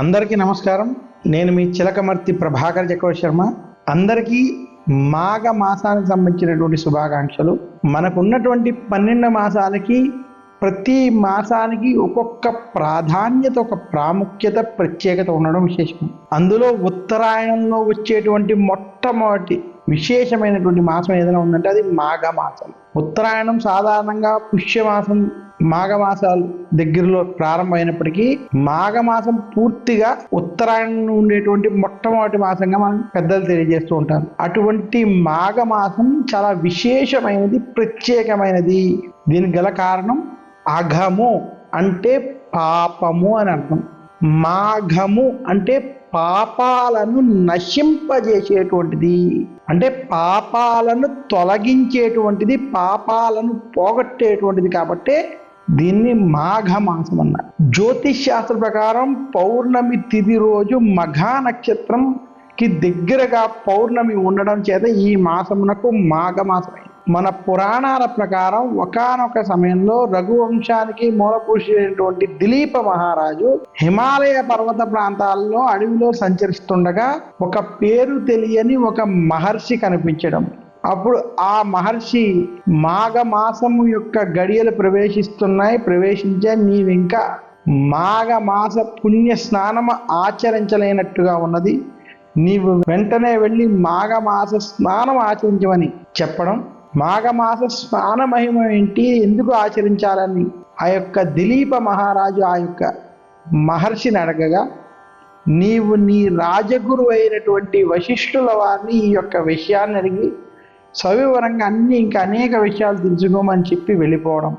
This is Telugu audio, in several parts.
అందరికీ నమస్కారం. నేను మీ చిలకమర్తి ప్రభాకర్ చక్రవర్తి శర్మ. అందరికీ మాఘ మాసానికి సంబంధించినటువంటి శుభాకాంక్షలు. మనకున్నటువంటి 12 మాసాలకి ప్రతి మాసానికి ఒక్కొక్క ప్రాధాన్యత, ఒక ప్రాముఖ్యత, ప్రత్యేకత ఉండడం విశేషం. అందులో ఉత్తరాయణంలో వచ్చేటువంటి మొట్టమొదటి విశేషమైనటువంటి మాసం ఏదైనా ఉందంటే అది మాఘ మాసం. ఉత్తరాయణం సాధారణంగా పుష్యమాసం, మాఘమాసాలు దగ్గరలో ప్రారంభమైనప్పటికీ మాఘమాసం పూర్తిగా ఉత్తరాయణంలో ఉండేటువంటి మొట్టమొదటి మాసంగా మనం పెద్దలు తెలియజేస్తూ ఉంటారు. అటువంటి మాఘమాసం చాలా విశేషమైనది, ప్రత్యేకమైనది. దీనికి గల కారణం అఘము అంటే పాపము అని అర్థం. మాఘము అంటే పాపాలను నశింపజేసేటువంటిది, అంటే పాపాలను తొలగించేటువంటిది, పాపాలను పోగొట్టేటువంటిది. కాబట్టి దీన్ని మాఘమాసం అన్నారు. జ్యోతిష్ శాస్త్ర ప్రకారం పౌర్ణమి తిథి రోజు మఘా నక్షత్రంకి దగ్గరగా పౌర్ణమి ఉండడం చేత ఈ మాసమునకు మాఘమాసమైంది. మన పురాణాల ప్రకారం ఒకానొక సమయంలో రఘువంశానికి మూలపురుషుడైనటువంటి దిలీప మహారాజు హిమాలయ పర్వత ప్రాంతాల్లో అడవిలో సంచరిస్తుండగా ఒక పేరు తెలియని ఒక మహర్షి కనిపించడం. అప్పుడు ఆ మహర్షి మాఘమాసము యొక్క గడియలు ప్రవేశించే నీవింకా మాఘమాస పుణ్య స్నానము ఆచరించలేనట్టుగా ఉన్నది, నీవు వెంటనే వెళ్ళి మాఘమాస స్నానం ఆచరించమని చెప్పడం. మాఘమాస స్నాన మహిమ ఏంటి, ఎందుకు ఆచరించాలని ఆ యొక్క దిలీప మహారాజు ఆ యొక్క మహర్షిని అడగగా, నీవు నీ రాజగురు అయినటువంటి వశిష్ఠుల వారిని ఈ యొక్క విషయాన్ని అడిగి సవివరంగా ఇంకా అనేక విషయాలు తెలుసుకోమని చెప్పి వెళ్ళిపోవడం.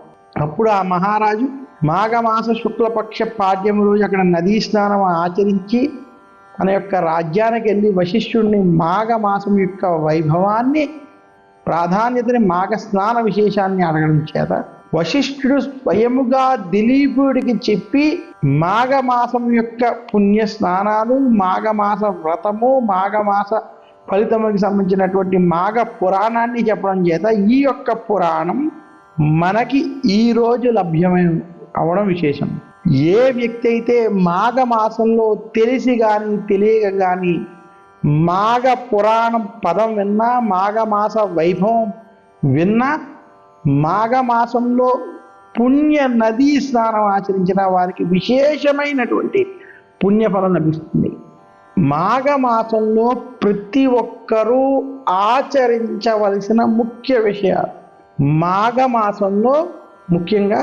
అప్పుడు ఆ మహారాజు మాఘమాస శుక్లపక్ష పాడ్యము రోజు అక్కడ నదీ స్నానం ఆచరించి తన యొక్క రాజ్యానికి వెళ్ళి వశిష్ఠుడిని మాఘమాసం యొక్క వైభవాన్ని, ప్రాధాన్యతని, మాఘ స్నాన విశేషాన్ని అడగడం చేత వశిష్ఠుడు స్వయముగా దిలీపుడికి చెప్పి మాఘమాసం యొక్క పుణ్య స్నానాలు, మాఘమాస వ్రతము, మాఘమాస ఫలితముకి సంబంధించినటువంటి మాఘ పురాణాన్ని చెప్పడం చేత ఈ యొక్క పురాణం మనకి ఈ రోజు లభ్యమై అవడం విశేషం. ఏ వ్యక్తి అయితే మాఘమాసంలో తెలిసి కానీ తెలియక కానీ మాఘ పురాణం పదం విన్నా, మాఘమాస వైభవం విన్నా, మాఘమాసంలో పుణ్య నదీ స్నానం ఆచరించిన వారికి విశేషమైనటువంటి పుణ్యఫలం లభిస్తుంది. మాఘమాసంలో ప్రతి ఒక్కరూ ఆచరించవలసిన ముఖ్య విషయాలు. మాఘమాసంలో ముఖ్యంగా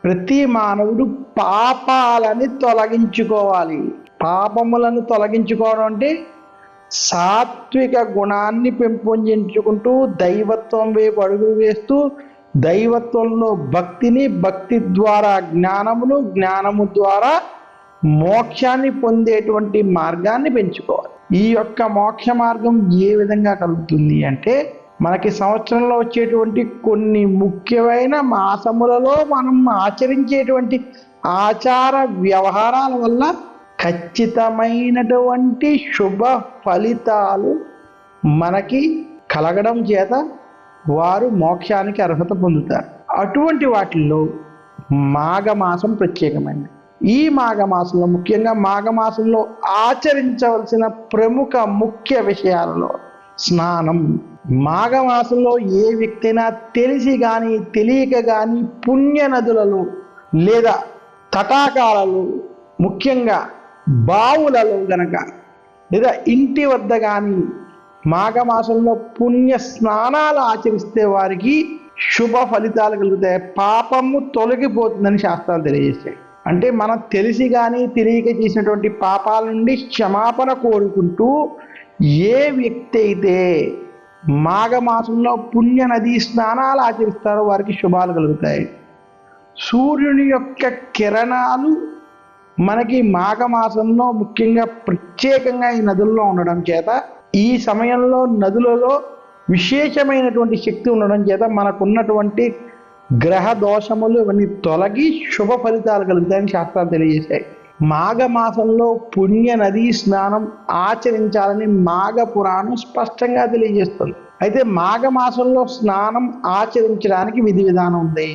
ప్రతి మానవుడు పాపాలని తొలగించుకోవాలి. పాపములను తొలగించుకోవడం అంటే సాత్విక గుణాన్ని పెంపొందించుకుంటూ దైవత్వం వైపు అడుగులు వేస్తూ, దైవత్వంలో భక్తిని, భక్తి ద్వారా జ్ఞానమును, జ్ఞానము ద్వారా మోక్షాన్ని పొందేటువంటి మార్గాన్ని పెంచుకోవాలి. ఈ యొక్క మోక్ష మార్గం ఏ విధంగా కలుగుతుంది అంటే, మనకి సంవత్సరంలో వచ్చేటువంటి కొన్ని ముఖ్యమైన మాసములలో మనం ఆచరించేటువంటి ఆచార వ్యవహారాల వల్ల ఖచ్చితమైనటువంటి శుభ ఫలితాలు మనకి కలగడం చేత వారు మోక్షానికి అర్హత పొందుతారు. అటువంటి వాటిల్లో మాఘమాసం ప్రత్యేకమైనది. ఈ మాఘమాసంలో ముఖ్యంగా మాఘమాసంలో ఆచరించవలసిన ప్రముఖ ముఖ్య విషయాలలో స్నానం. మాఘమాసంలో ఏ వ్యక్తి అయినా తెలిసి కానీ తెలియక కానీ పుణ్య నదులలో లేదా తటాకాలలో, ముఖ్యంగా బావులలో గనక లేదా ఇంటి వద్ద కానీ మాఘమాసంలో పుణ్య స్నానాలు ఆచరిస్తే వారికి శుభ ఫలితాలు కలుగుతాయి, పాపము తొలగిపోతుందని శాస్త్రాలు తెలియజేస్తాయి. అంటే మనం తెలిసి కానీ తెలియక చేసినటువంటి పాపాల నుండి క్షమాపణ కోరుకుంటూ ఏ వ్యక్తి అయితే మాఘమాసంలో పుణ్య నదీ స్నానాలు ఆచరిస్తారో వారికి శుభాలు కలుగుతాయి. సూర్యుని యొక్క కిరణాలు మనకి మాఘమాసంలో ముఖ్యంగా ప్రత్యేకంగా ఈ నదుల్లో ఉండడం చేత, ఈ సమయంలో నదులలో విశేషమైనటువంటి శక్తి ఉండడం చేత మనకున్నటువంటి గ్రహ దోషములు ఇవన్నీ తొలగి శుభ ఫలితాలు కలుగుతాయని శాస్త్రాలు తెలియజేశాయి. మాఘమాసంలో పుణ్య నదీ స్నానం ఆచరించాలని మాఘ పురాణం స్పష్టంగా తెలియజేస్తుంది. అయితే మాఘమాసంలో స్నానం ఆచరించడానికి విధి విధానం ఉంది.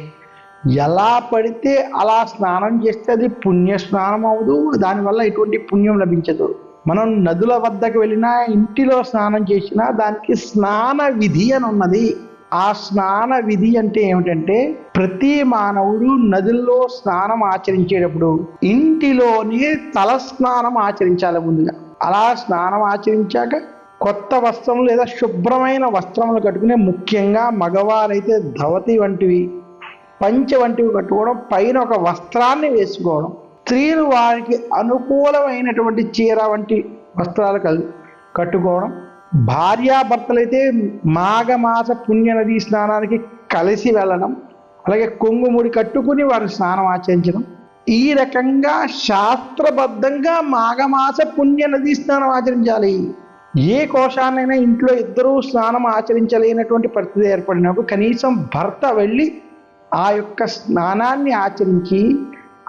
ఎలా పడితే అలా స్నానం చేస్తే అది పుణ్య స్నానం అవ్వదు, దానివల్ల ఎటువంటి పుణ్యం లభించదు. మనం నదుల వద్దకు వెళ్ళినా, ఇంటిలో స్నానం చేసినా దానికి స్నాన విధి అని ఉన్నది. ఆ స్నాన విధి అంటే ఏమిటంటే, ప్రతి మానవుడు నదుల్లో స్నానం ఆచరించేటప్పుడు ఇంటిలోనే తల స్నానం ఆచరించాలి ముందుగా. అలా స్నానం ఆచరించాక కొత్త వస్త్రములు లేదా శుభ్రమైన వస్త్రములు కట్టుకుని, ముఖ్యంగా మగవారైతే ధవతి వంటివి, పంచె వంటివి కట్టుకోవడం, పైన ఒక వస్త్రాన్ని వేసుకోవడం. స్త్రీలు వారికి అనుకూలమైనటువంటి చీర వంటి వస్త్రాలు కట్టుకోవడం. భార్యాభర్తలైతే మాఘమాస పుణ్యనది స్నానానికి కలిసి వెళ్ళడం, అలాగే కొంగుముడి కట్టుకుని వారు స్నానం ఆచరించడం. ఈ రకంగా శాస్త్రబద్ధంగా మాఘమాస పుణ్యనది స్నానం ఆచరించాలి. ఏ కోశాన్నైనా ఇంట్లో ఇద్దరూ స్నానం ఆచరించలేనటువంటి పరిస్థితి ఏర్పడినప్పుడు కనీసం భర్త వెళ్ళి ఆ యొక్క స్నానాన్ని ఆచరించి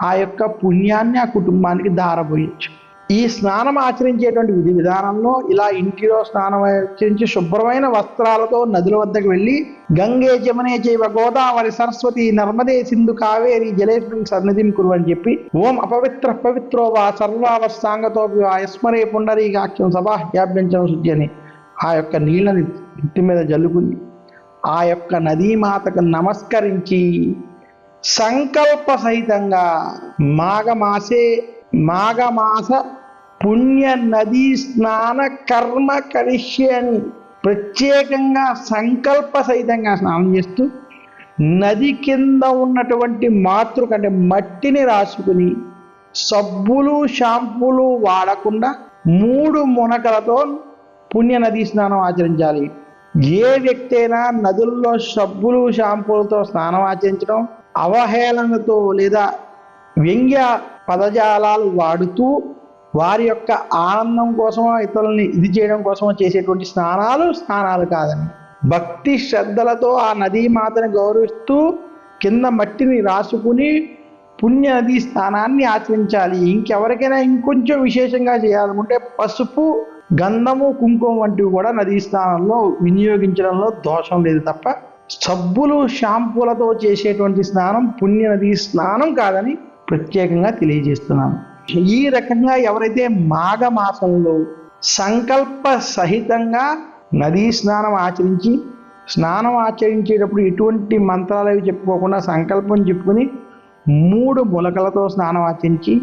ఆ యొక్క పుణ్యాన్ని ఆ కుటుంబానికి ధారపోయచ్చు. ఈ స్నానం ఆచరించేటువంటి విధి విధానంలో ఇలా ఇంటిలో స్నానం ఆచరించి శుభ్రమైన వస్త్రాలతో నదుల వద్దకు వెళ్ళి, గంగే జమునే చైవ గోదావరి సరస్వతి నర్మదే సింధు కావేరి జలేస్మిన్ సన్నిధిం కురు అని చెప్పి, ఓం అపవిత్ర పవిత్రో వా సర్వావసాంగతో యస్మరే పుండరీకాక్షం సభాహ్యాభ్యంచం శుద్ధి అని ఆ యొక్క నీళ్ళని నెత్తి మీద జల్లుకుని ఆ యొక్క నదీమాతకు నమస్కరించి సంకల్ప సహితంగా మాఘమాస పుణ్య నదీ స్నాన కర్మ కరిష్యే అని ప్రత్యేకంగా సంకల్ప సహితంగా స్నానం చేస్తూ నది కింద ఉన్నటువంటి మాతృక అంటే మట్టిని రాసుకుని సబ్బులు షాంపూలు వాడకుండా 3 మునకలతో పుణ్య నదీ స్నానం ఆచరించాలి. ఏ వ్యక్తి అయినా నదుల్లో సబ్బులు షాంపూలతో స్నానం ఆచరించడం, అవహేళనతో లేదా వ్యంగ్య పదజాలాలు వాడుతూ వారి యొక్క ఆనందం కోసమో ఇతరులని ఇది చేయడం కోసమో చేసేటువంటి స్నానాలు కాదని, భక్తి శ్రద్ధలతో ఆ నదీమాతని గౌరవిస్తూ కింద మట్టిని రాసుకుని పుణ్య నదీ స్నానాన్ని ఆచరించాలి. ఇంకెవరికైనా ఇంకొంచెం విశేషంగా చేయాలనుకుంటే పసుపు, గంధము, కుంకుమ వంటివి కూడా నదీ స్నానంలో వినియోగించడంలో దోషం లేదు తప్ప, సబ్బులు షాంపూలతో చేసేటువంటి స్నానం పుణ్య నదీ స్నానం కాదని ప్రత్యేకంగా తెలియజేస్తున్నాను. ఈ రకంగా ఎవరైతే మాఘమాసంలో సంకల్ప సహితంగా నదీ స్నానం ఆచరించేటప్పుడు ఎటువంటి మంత్రాలు అవి చెప్పుకోకుండా సంకల్పం చెప్పుకుని 3 ములకలతో స్నానం ఆచరించి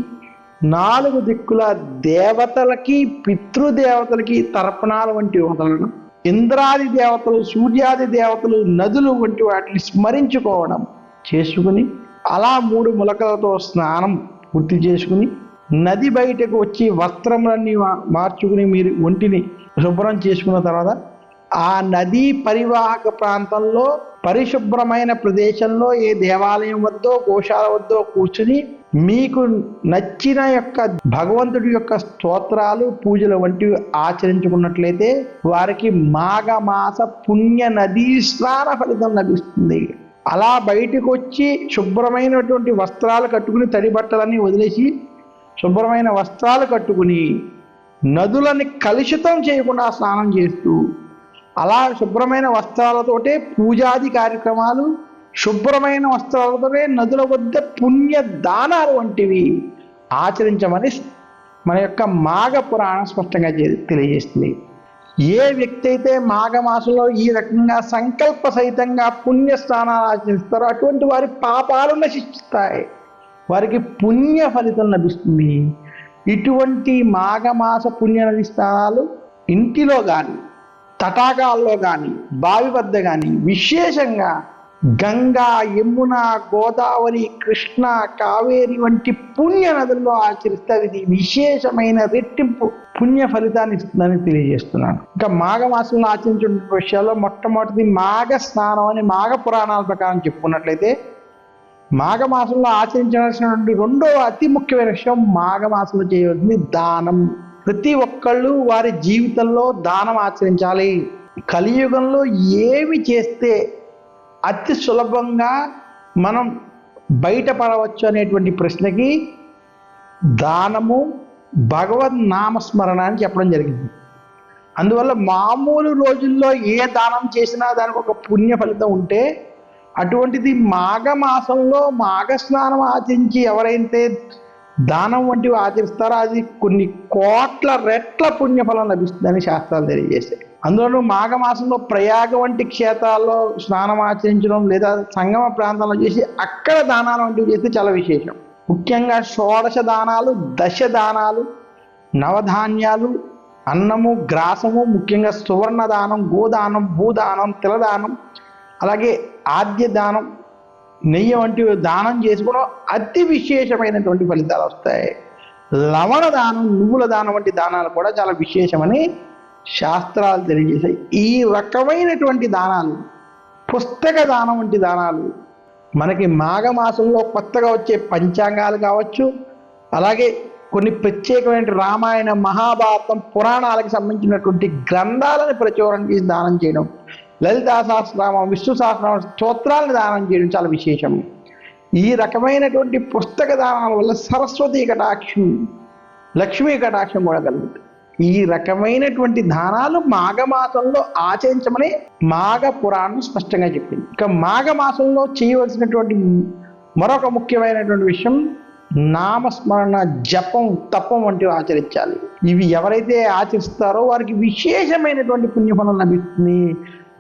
4 దిక్కుల దేవతలకి, పితృదేవతలకి తర్పణాలు వంటివి వదలడం, ఇంద్రాది దేవతలు, సూర్యాది దేవతలు, నదులు వంటి వాటిని స్మరించుకోవడం చేసుకుని అలా 3 ములకలతో స్నానం పూర్తి చేసుకుని నది బయటకు వచ్చి వస్త్రములన్నీ మార్చుకుని మీరు ఒంటిని శుభ్రం చేసుకున్న తర్వాత ఆ నదీ పరివాహక ప్రాంతంలో పరిశుభ్రమైన ప్రదేశంలో ఏ దేవాలయం వద్దో గోశాల వద్దో కూర్చుని మీకు నచ్చిన యొక్క భగవంతుడి యొక్క స్తోత్రాలు, పూజలు వంటివి ఆచరించుకున్నట్లయితే వారికి మాఘమాస పుణ్య నదీ స్నాన ఫలితం లభిస్తుంది. అలా బయటకు వచ్చి శుభ్రమైనటువంటి వస్త్రాలు కట్టుకుని, తడి బట్టలన్నీ వదిలేసి శుభ్రమైన వస్త్రాలు కట్టుకుని నదులని కలుషితం చేయకుండా స్నానం చేస్తూ అలా శుభ్రమైన వస్త్రాలతోటే పూజాది కార్యక్రమాలు, శుభ్రమైన వస్త్రాలతోనే నదుల వద్ద పుణ్య దానాలు వంటివి ఆచరించమని మన యొక్క మాఘ పురాణం స్పష్టంగా తెలియజేస్తుంది. ఏ వ్యక్తి అయితే మాఘమాసంలో ఈ రకంగా సంకల్ప సహితంగా పుణ్య స్నానాలు ఆచరిస్తారో అటువంటి వారి పాపాలు నశిస్తాయి, వారికి పుణ్య ఫలితం లభిస్తుంది. ఇటువంటి మాఘమాస పుణ్య నది స్నానాలు ఇంటిలో కానీ, తటాకాల్లో కానీ, బావి వద్ద కానీ, విశేషంగా గంగా, యమున, గోదావరి, కృష్ణ, కావేరి వంటి పుణ్య నదుల్లో ఆచరిస్తే అది విశేషమైన రెట్టింపు పుణ్య ఫలితాన్ని ఇస్తుందని తెలియజేస్తున్నాను. ఇంకా మాఘమాసంలో ఆచరించే విషయాల్లో మొట్టమొదటిది మాఘ స్నానం అని మాఘ పురాణాల ప్రకారం చెప్పుకున్నట్లయితే, మాఘమాసంలో ఆచరించాల్సినటువంటి 2వ అతి ముఖ్యమైన విషయం మాఘమాసంలో చేయవలసింది దానం. ప్రతి ఒక్కళ్ళు వారి జీవితంలో దానం ఆచరించాలి. కలియుగంలో ఏమి చేస్తే అతి సులభంగా మనం బయటపడవచ్చు అనేటువంటి ప్రశ్నకి దానము, భగవద్ నామస్మరణ అని చెప్పడం జరిగింది. అందువల్ల మామూలు రోజుల్లో ఏ దానం చేసినా దానికి ఒక పుణ్య ఫలితం ఉంటే, అటువంటిది మాఘమాసంలో మాఘ స్నానం ఆచరించి ఎవరైతే దానం వంటివి ఆచరిస్తారో అది కొన్ని కోట్ల రెట్ల పుణ్యఫలం లభిస్తుందని శాస్త్రాలు తెలియజేస్తాయి. అందులోనూ మాఘమాసంలో ప్రయాగ వంటి క్షేత్రాల్లో స్నానం ఆచరించడం లేదా సంగమ ప్రాంతంలో చేసి అక్కడ దానాలు వంటివి చేస్తే చాలా విశేషం. ముఖ్యంగా షోడశ దానాలు, దశ దానాలు, నవధాన్యాలు, అన్నము, గ్రాసము, ముఖ్యంగా సువర్ణ దానం, గోదానం, భూదానం, తిలదానం, అలాగే ఆద్య దానం, నెయ్యి వంటివి దానం చేసుకోవడం అతి విశేషమైనటువంటి ఫలితాలు వస్తాయి. లవణ దానం, నువ్వుల దానం వంటి దానాలు కూడా చాలా విశేషమని శాస్త్రాలు తెలియజేశాయి. ఈ రకమైనటువంటి దానాలు, పుస్తక దానం వంటి దానాలు మనకి మాఘమాసంలో కొత్తగా వచ్చే పంచాంగాలు కావచ్చు, అలాగే కొన్ని ప్రత్యేకమైన రామాయణ, మహాభారతం, పురాణాలకు సంబంధించినటువంటి గ్రంథాలను ప్రచురణ చేసి దానం చేయడం, లలితా సహస్రనామం, విష్ణు సహస్రనామం స్తోత్రాలను దానం చేయడం చాలా విశేషం. ఈ రకమైనటువంటి పుస్తక దానాల వల్ల సరస్వతీ కటాక్షం, లక్ష్మీ కటాక్షం కూడా కలుగుతుంది. ఈ రకమైనటువంటి దానాలు మాఘమాసంలో ఆచరించమని మాఘ పురాణం స్పష్టంగా చెప్పింది. ఇక మాఘమాసంలో చేయవలసినటువంటి మరొక ముఖ్యమైనటువంటి విషయం నామస్మరణ, జపం, తపం వంటివి ఆచరించాలి. ఇవి ఎవరైతే ఆచరిస్తారో వారికి విశేషమైనటువంటి పుణ్యఫలం లభిస్తుంది.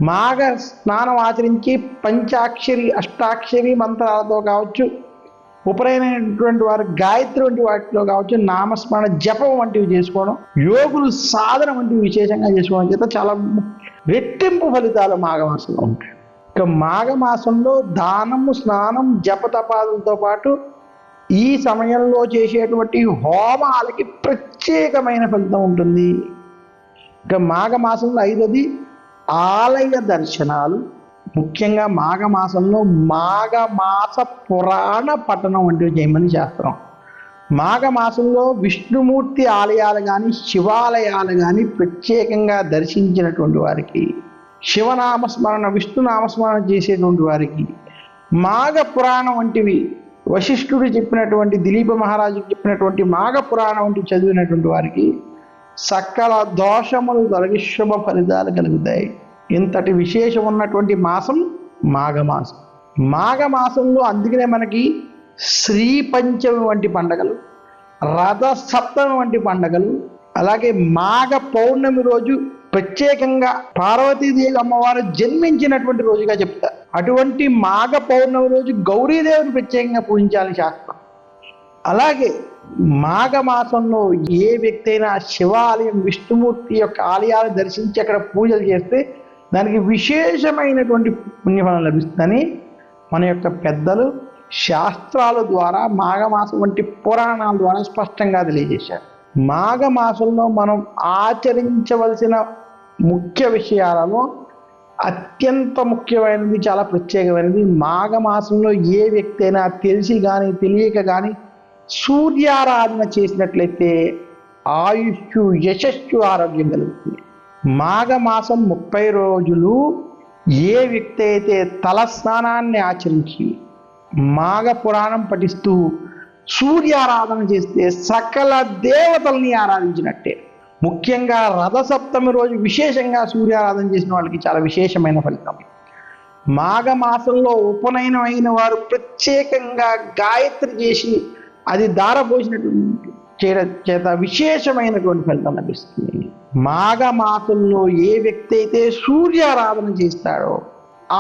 మాఘ స్నానం ఆచరించి పంచాక్షరి, అష్టాక్షరి మంత్రాలతో కావచ్చు, ఉపనయనటువంటి వారు గాయత్రి వంటి వాటిలో కావచ్చు, నామస్మరణ, జపం వంటివి చేసుకోవడం, యోగులు సాధన వంటివి విశేషంగా చేసుకోవడం చేత చాలా రెట్టింపు ఫలితాలు మాఘమాసంలో ఉంటాయి. ఇక మాఘమాసంలో దానము, స్నానం, జపతపాదులతో పాటు ఈ సమయంలో చేసేటువంటి హోమాలకి ప్రత్యేకమైన ఫలితం ఉంటుంది. ఇక మాఘమాసంలో 5వది ఆలయ దర్శనాలు. ముఖ్యంగా మాఘమాసంలో మాఘమాస పురాణ పఠనం వంటివి చేయమని శాస్త్రం. మాఘమాసంలో విష్ణుమూర్తి ఆలయాలు కానీ, శివాలయాలు కానీ ప్రత్యేకంగా దర్శించినటువంటి వారికి, శివనామస్మరణ, విష్ణునామస్మరణ చేసేటువంటి వారికి, మాఘ పురాణం వంటివి వశిష్ఠుడు చెప్పినటువంటి, దిలీప మహారాజుకు చెప్పినటువంటి మాఘ పురాణం వంటివి చదివినటువంటి వారికి సకల దోషములు తొలగి శుభ ఫలితాలు కలుగుతాయి. ఇంతటి విశేషం ఉన్నటువంటి మాసం మాఘమాసం. మాఘమాసంలో అందుకనే మనకి శ్రీ పంచమి వంటి పండగలు, రథ సప్తమి వంటి పండగలు, అలాగే మాఘ పౌర్ణమి రోజు ప్రత్యేకంగా పార్వతీదేవి అమ్మవారు జన్మించినటువంటి రోజుగా చెప్తారు. అటువంటి మాఘ పౌర్ణమి రోజు గౌరీదేవిని ప్రత్యేకంగా పూజించాలని శాస్త్రం. అలాగే మాఘమాసంలో ఏ వ్యక్తి అయినా శివాలయం, విష్ణుమూర్తి యొక్క ఆలయాలు దర్శించి అక్కడ పూజలు చేస్తే దానికి విశేషమైనటువంటి పుణ్యఫలం లభిస్తుందని మన యొక్క పెద్దలు శాస్త్రాల ద్వారా, మాఘమాసం వంటి పురాణాల ద్వారా స్పష్టంగా తెలియజేశారు. మాఘమాసంలో మనం ఆచరించవలసిన ముఖ్య విషయాలలో అత్యంత ముఖ్యమైనది, చాలా ప్రత్యేకమైనది, మాఘమాసంలో ఏ వ్యక్తి అయినా తెలిసి కానీ తెలియక కానీ సూర్యారాధన చేసినట్లయితే ఆయుష్షు, యశస్సు, ఆరోగ్యం కలుగుతుంది. మాఘమాసం 30 రోజులు ఏ వ్యక్తి అయితే తలస్నానాన్ని ఆచరించి మాఘ పురాణం పఠిస్తూ సూర్యారాధన చేస్తే సకల దేవతల్ని ఆరాధించినట్టే. ముఖ్యంగా రథసప్తమి రోజు విశేషంగా సూర్యారాధన చేసిన వాళ్ళకి చాలా విశేషమైన ఫలితం. మాఘమాసంలో ఉపనయనం అయిన వారు ప్రత్యేకంగా గాయత్రి చేసి అది దారపోసినటువంటి చేయడం చేత విశేషమైనటువంటి ఫలితం లభిస్తుంది. మాఘమాసంలో ఏ వ్యక్తి అయితే సూర్యారాధన చేస్తాడో,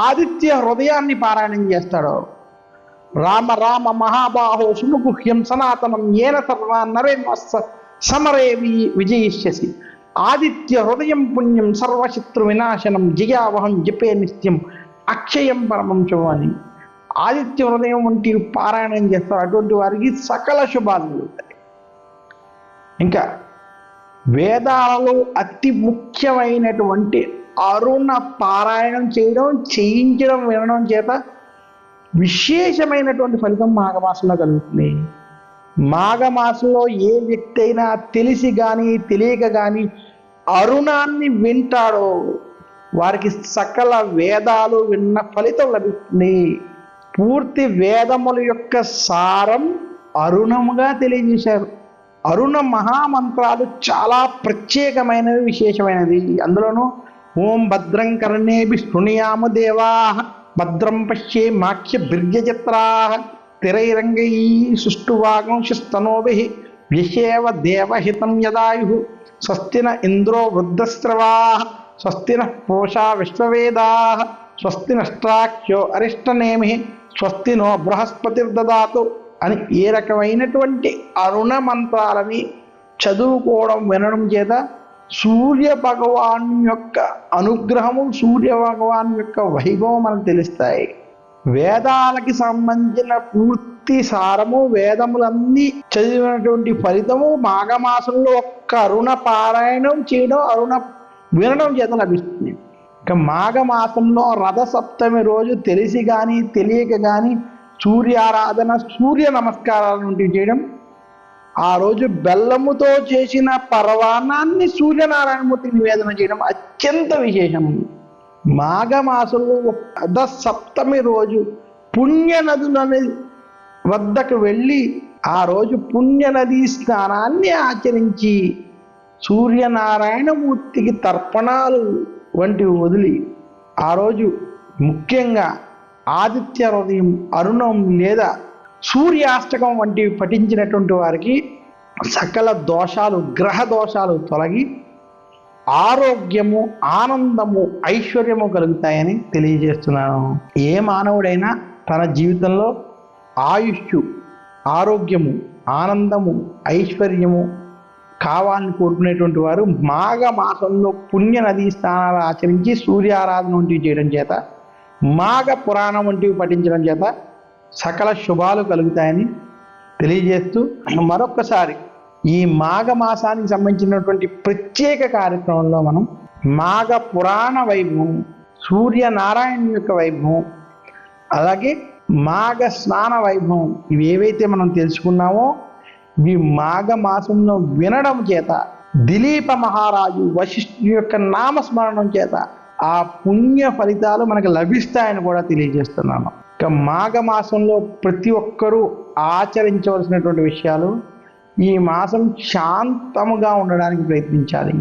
ఆదిత్య హృదయాన్ని పారాయణం చేస్తాడో, రామ రామ మహాబాహో సుముగుహ్యం సనాతనం ఏన సర్వా నరేణ సమరే విజయిష్యసి, ఆదిత్య హృదయం పుణ్యం సర్వశత్రు వినాశనం జయావహం జపే నిత్యం అక్షయం పరమం శుభమని ఆదిత్య హృదయం వంటి పారాయణం చేస్తారు. అటువంటి వారికి సకల శుభాలు కలుగుతాయి. ఇంకా వేదాలలో అతి ముఖ్యమైనటువంటి అరుణ పారాయణం చేయడం, చేయించడం, వినడం చేత విశేషమైనటువంటి ఫలితం మాఘమాసంలో కలుగుతుంది. మాఘమాసంలో ఏ వ్యక్తి అయినా తెలిసి కానీ తెలియక కానీ అరుణాన్ని వింటాడో వారికి సకల వేదాలు విన్న ఫలితం లభిస్తుంది. పూర్తి వేదముల యొక్క సారం అరుణముగా తెలియజేశారు. అరుణ మహామంత్రాలు చాలా ప్రత్యేకమైనవి, విశేషమైనది. అందులోనూ ఓం భద్రం కర్ణేభి శృణుయామ దేవా భద్రం పశ్యే మాఖ్య బిర్యజత్రా తిరైరంగై సుష్టువాగంశస్తనోభి వ్యశేవ దేవహితం యదాయు స్వస్తిన ఇంద్రో వృద్ధస్రవా స్వస్తిన పూషా విశ్వవేదా స్వస్తి నష్టాఖ్యో అరిష్టనేమి స్వస్తి నో బృహస్పతిర్దదాతు అని ఏ రకమైనటువంటి అరుణ మంత్రాలని చదువుకోవడం వినడం చేత సూర్య భగవాన్ యొక్క అనుగ్రహము, సూర్య భగవాన్ యొక్క వైభవం మనకు తెలుస్తాయి. వేదాలకి సంబంధించిన పూర్తి సారము, వేదములన్నీ చదివినటువంటి ఫలితము మాఘమాసంలో ఒక్క అరుణ పారాయణం చేయడం, అరుణ వినడం చేత లభిస్తుంది. ఇక మాఘమాసంలో రథసప్తమి రోజు తెలిసి కానీ తెలియక కానీ సూర్యారాధన, సూర్య నమస్కారాల నుండి చేయడం, ఆ రోజు బెల్లముతో చేసిన పరవాన్నాన్ని సూర్యనారాయణమూర్తికి నివేదన చేయడం అత్యంత విశేషం. మాఘమాసంలో రథసప్తమి రోజు పుణ్యనదుల వద్దకు వెళ్ళి ఆ రోజు పుణ్యనదీ స్నానాన్ని ఆచరించి సూర్యనారాయణమూర్తికి తర్పణాలు వంటివి వదిలి ఆ రోజు ముఖ్యంగా ఆదిత్య హృదయం, అరుణం లేదా సూర్యాష్టకం వంటివి పఠించినటువంటి వారికి సకల దోషాలు, గ్రహ దోషాలు తొలగి ఆరోగ్యము, ఆనందము, ఐశ్వర్యము కలుగుతాయని తెలియజేస్తున్నాను. ఏ మానవుడైనా తన జీవితంలో ఆయుష్షు, ఆరోగ్యము, ఆనందము, ఐశ్వర్యము కావాలని కోరుకునేటువంటి వారు మాఘమాసంలో పుణ్య నదీ స్నానాలు ఆచరించి సూర్యారాధన వంటివి చేయడం చేత, మాఘ పురాణం వంటివి పఠించడం చేత సకల శుభాలు కలుగుతాయని తెలియజేస్తూ మరొక్కసారి ఈ మాఘమాసానికి సంబంధించినటువంటి ప్రత్యేక కార్యక్రమంలో మనం మాఘ పురాణ వైభవం, సూర్యనారాయణ యొక్క వైభవం, అలాగే మాఘ స్నాన వైభవం ఇవి ఏవైతే మనం తెలుసుకున్నామో ఇవి మాఘమాసంలో వినడం చేత దిలీప మహారాజు వశిష్ఠుని యొక్క నామస్మరణం చేత ఆ పుణ్య ఫలితాలు మనకు లభిస్తాయని కూడా తెలియజేస్తున్నాను. ఇక మాఘమాసంలో ప్రతి ఒక్కరూ ఆచరించవలసినటువంటి విషయాలు, ఈ మాసం శాంతముగా ఉండడానికి ప్రయత్నించాలి.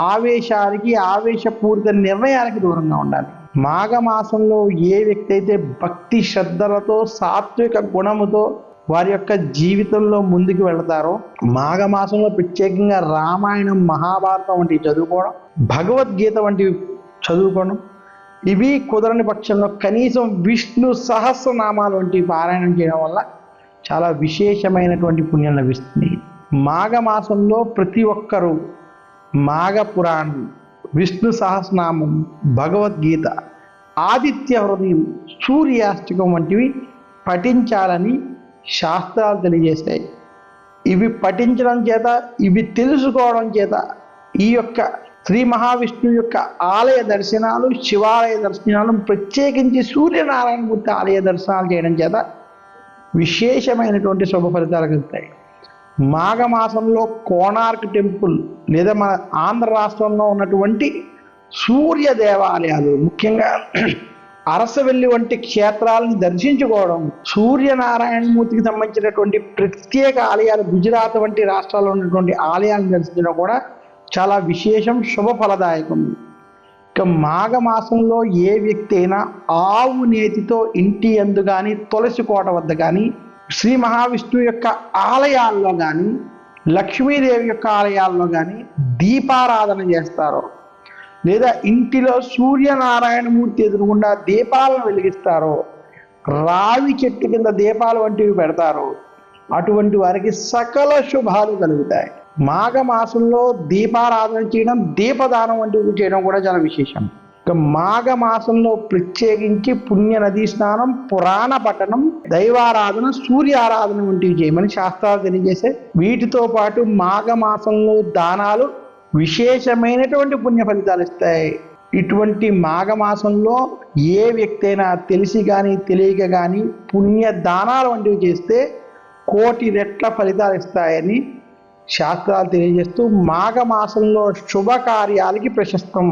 ఆవేశానికి, ఆవేశపూరిత నిర్ణయానికి దూరంగా ఉండాలి. మాఘమాసంలో ఏ వ్యక్తి అయితే భక్తి శ్రద్ధలతో, సాత్విక గుణముతో వారి యొక్క జీవితంలో ముందుకు వెళతారో, మాఘమాసంలో ప్రత్యేకంగా రామాయణం, మహాభారతం వంటివి చదువుకోవడం, భగవద్గీత వంటివి చదువుకోవడం, ఇవి కుదరని పక్షంలో కనీసం విష్ణు సహస్రనామాలు వంటివి పారాయణం చేయడం వల్ల చాలా విశేషమైనటువంటి పుణ్యం లభిస్తుంది. మాఘమాసంలో ప్రతి ఒక్కరూ మాఘ పురాణం, విష్ణు సహస్రనామం, భగవద్గీత, ఆదిత్య హృదయం, సూర్యాష్టకం వంటివి పఠించాలని శాస్త్రాలు తెలియజేస్తాయి. ఇవి పఠించడం చేత, ఇవి తెలుసుకోవడం చేత ఈ యొక్క శ్రీ మహావిష్ణువు యొక్క ఆలయ దర్శనాలు, శివాలయ దర్శనాలు, ప్రత్యేకించి సూర్యనారాయణమూర్తి ఆలయ దర్శనాలు చేయడం చేత విశేషమైనటువంటి శుభ ఫలితాలు కలుగుతాయి. మాఘమాసంలో కోణార్క్ టెంపుల్ లేదా మన ఆంధ్ర రాష్ట్రంలో ఉన్నటువంటి సూర్య దేవాలయాలు, ముఖ్యంగా అరసవెల్లి వంటి క్షేత్రాలను దర్శించుకోవడం, సూర్యనారాయణమూర్తికి సంబంధించినటువంటి ప్రత్యేక ఆలయాలు గుజరాత్ వంటి రాష్ట్రాల్లో ఉన్నటువంటి ఆలయాలను దర్శించడం కూడా చాలా విశేషం, శుభ ఫలదాయకం. ఇక మాఘమాసంలో ఏ వ్యక్తి అయినా ఆవు నేతితో ఇంటి యందు కానీ, తులసి కోట వద్ద కానీ, శ్రీ మహావిష్ణువు యొక్క ఆలయాల్లో కానీ, లక్ష్మీదేవి యొక్క ఆలయాల్లో కానీ దీపారాధన చేస్తారో, లేదా ఇంటిలో సూర్యనారాయణమూర్తి ఎదురుగుండా దీపాలను వెలిగిస్తారో, రావి చెట్టు కింద దీపాలు వంటివి పెడతారో, అటువంటి వారికి సకల శుభాలు కలుగుతాయి. మాఘమాసంలో దీపారాధన చేయడం, దీపదానం వంటివి చేయడం కూడా చాలా విశేషం. ఇక మాఘమాసంలో ప్రత్యేకించి పుణ్య నదీ స్నానం, పురాణ పఠనం, దైవారాధన, సూర్యారాధన వంటివి చేయమని శాస్త్రాలు తెలియజేసే. వీటితో పాటు మాఘమాసంలో దానాలు విశేషమైనటువంటి పుణ్య ఫలితాలు ఇస్తాయి. ఇటువంటి మాఘమాసంలో ఏ వ్యక్తి అయినా తెలిసి కానీ తెలియక కానీ పుణ్య దానాలు వంటివి చేస్తే 1,000,000 రెట్ల ఫలితాలు ఇస్తాయని శాస్త్రాలు తెలియజేస్తూ మాఘమాసంలో శుభకార్యాలకి ప్రశస్తం.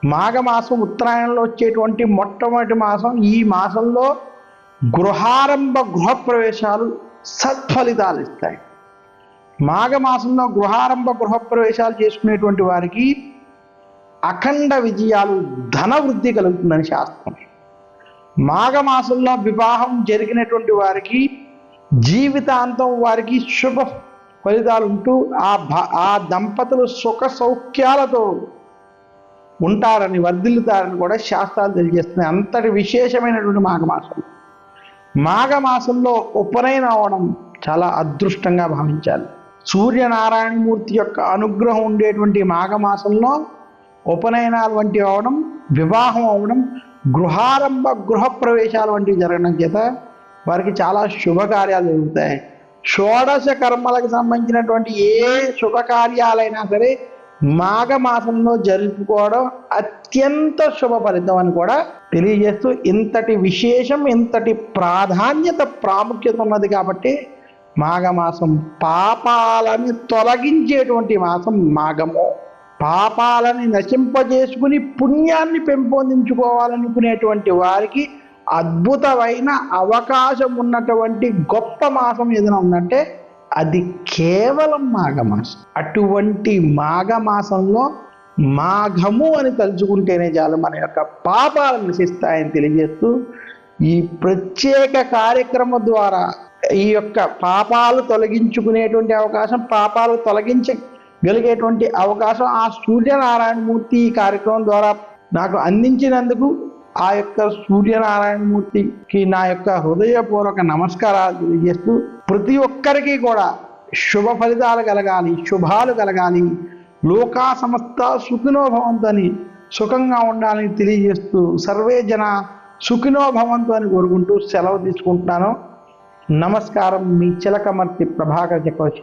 మాఘమాసం ఉత్తరాయణంలో వచ్చేటువంటి మొట్టమొదటి మాసం. ఈ మాసంలో గృహారంభ, గృహప్రవేశాలు సత్ఫలితాలు ఇస్తాయి. మాఘమాసంలో గృహారంభ, గృహప్రవేశాలు చేసుకునేటువంటి వారికి అఖండ విజయాలు, ధన వృద్ధి కలుగుతుందని శాస్త్రం. మాఘమాసంలో వివాహం జరిగినటువంటి వారికి జీవితాంతం వారికి శుభ ఫలితాలు ఉంటూ ఆ దంపతులు సుఖ సౌఖ్యాలతో ఉంటారని, వర్ధిల్లుతారని కూడా శాస్త్రాలు తెలియజేస్తున్నాయి. అంతటి విశేషమైనటువంటి మాఘమాసం. మాఘమాసంలో ఉపనయనం అవడం చాలా అదృష్టంగా భావించాలి. సూర్యనారాయణమూర్తి యొక్క అనుగ్రహం ఉండేటువంటి మాఘమాసంలో ఉపనయనాలు వంటివి అవడం, వివాహం అవడం, గృహారంభ గృహప్రవేశాలు వంటివి జరగడం చేత వారికి చాలా శుభకార్యాలు జరుగుతాయి. షోడశ కర్మలకు సంబంధించినటువంటి ఏ శుభకార్యాలైనా సరే మాఘమాసంలో జరుపుకోవడం అత్యంత శుభ ఫలితం అని కూడా తెలియజేస్తూ, ఇంతటి విశేషం, ఇంతటి ప్రాధాన్యత, ప్రాముఖ్యత ఉన్నది కాబట్టి మాఘమాసం పాపాలని తొలగించేటువంటి మాసం మాఘము. పాపాలని నశింపజేసుకుని పుణ్యాన్ని పెంపొందించుకోవాలనుకునేటువంటి వారికి అద్భుతమైన అవకాశం ఉన్నటువంటి గొప్ప మాసం ఏదైనా ఉందంటే అది కేవలం మాఘమాసం. అటువంటి మాఘమాసంలో మాఘము అని తలుచుకుంటేనే చాలు మన యొక్క పాపాలు నశిస్తాయని తెలియజేస్తూ, ఈ ప్రత్యేక కార్యక్రమం ద్వారా ఈ యొక్క పాపాలు తొలగించుకునేటువంటి అవకాశం, పాపాలు తొలగించగలిగేటువంటి అవకాశం ఆ సూర్యనారాయణమూర్తి ఈ కార్యక్రమం ద్వారా నాకు అందించినందుకు ఆ యొక్క సూర్యనారాయణమూర్తికి నా యొక్క హృదయపూర్వక నమస్కారాలు తెలియజేస్తూ, ప్రతి ఒక్కరికి కూడా శుభ ఫలితాలు కలగాలి, శుభాలు కలగాలి, లోకా సమస్త సుఖినో భవంతు అని, సుఖంగా ఉండాలని తెలియజేస్తూ, సర్వే జన సుఖినో భవంతు అని కోరుకుంటూ సెలవు తీసుకుంటున్నాను. నమస్కారం. మీ చిలకమర్తి ప్రభాకర్ చక్రవర్తి.